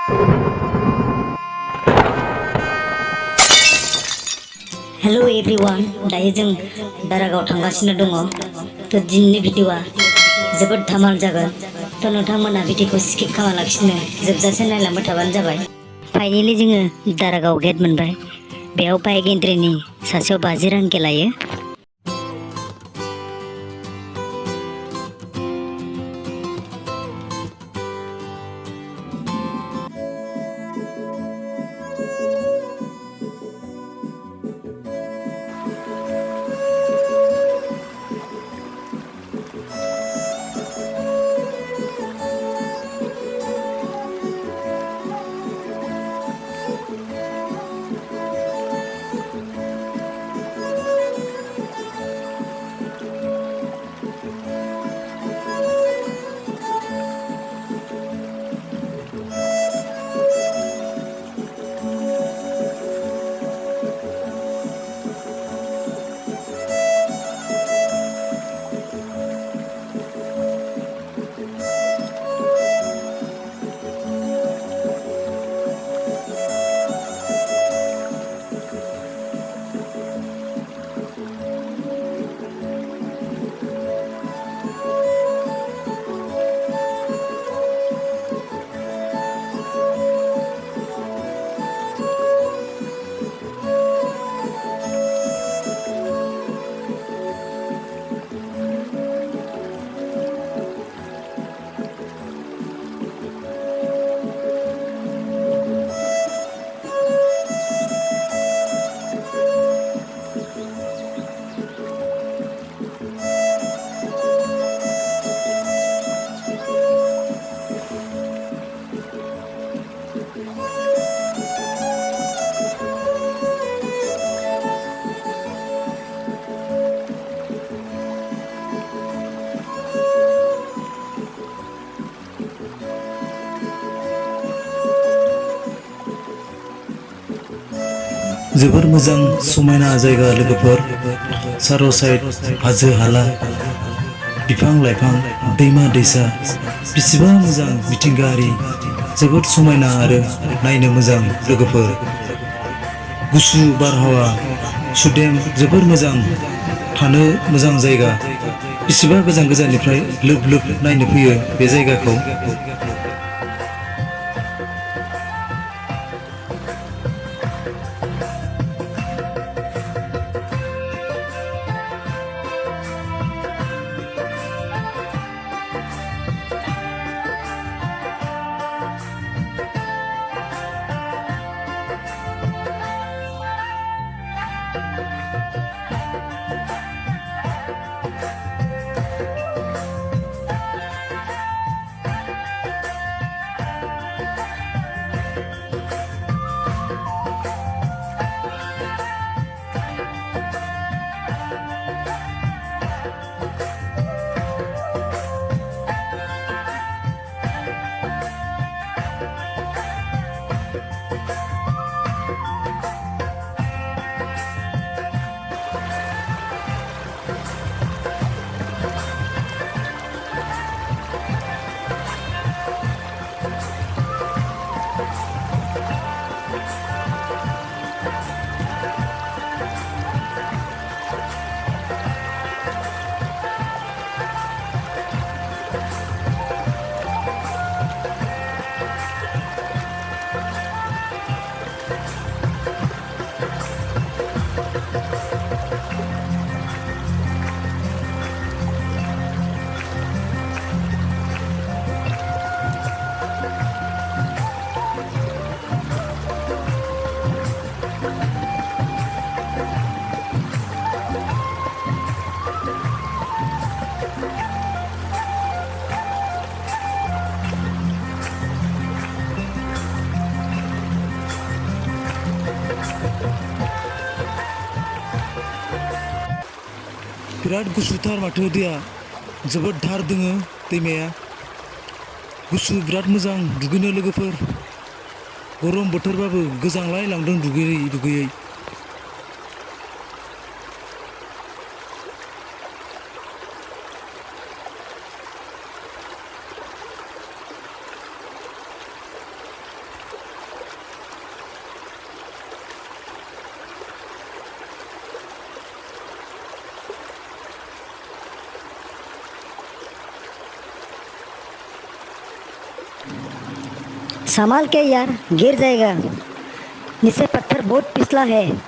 Hello everyone दायो जों दारागाव थांगासिनो दङ थ' दिनैनि भिडिअआ जोबोद धामाल जागोन थ' नोंथांमोना भिडिअखौ स्किप खालामालासिनो जोबजासे नायलांबाय थाबानो जाबाय। फाइनेलि जोङो दारागाव गेट मोनबाय। बेयाव बाइक एन्ट्रिनि सासेयाव 50 रां लायो। जोबोर मोजां समायना जायगा लोगोफोर। सारो साइड हाजो हाला, बिफां लाइफां, दैमा दैसा, बेसेबां मोजां मिथिंगायारि, जोबोद समायना आरो नायनो मोजां लोगोफोर। गुसु बारहावा, सुदेम, जोबोर मोजां थानो मोजां जायगा। बेसेबा गोजान गोजाननिफ्राय लोब लोब नायनो फैयो बे जायगाखौ। बिराद गुसुथार माथो दैया, जोबोद धार दोङो दैमाया। गुसु बिराद मोजां दुगैनो लोगोफोर। गरम बोथोरबाबो गोजांलाय लांदों दुगैयै दुगैयै। संभाल के यार, गिर जाएगा। नीचे पत्थर बहुत पिछला है।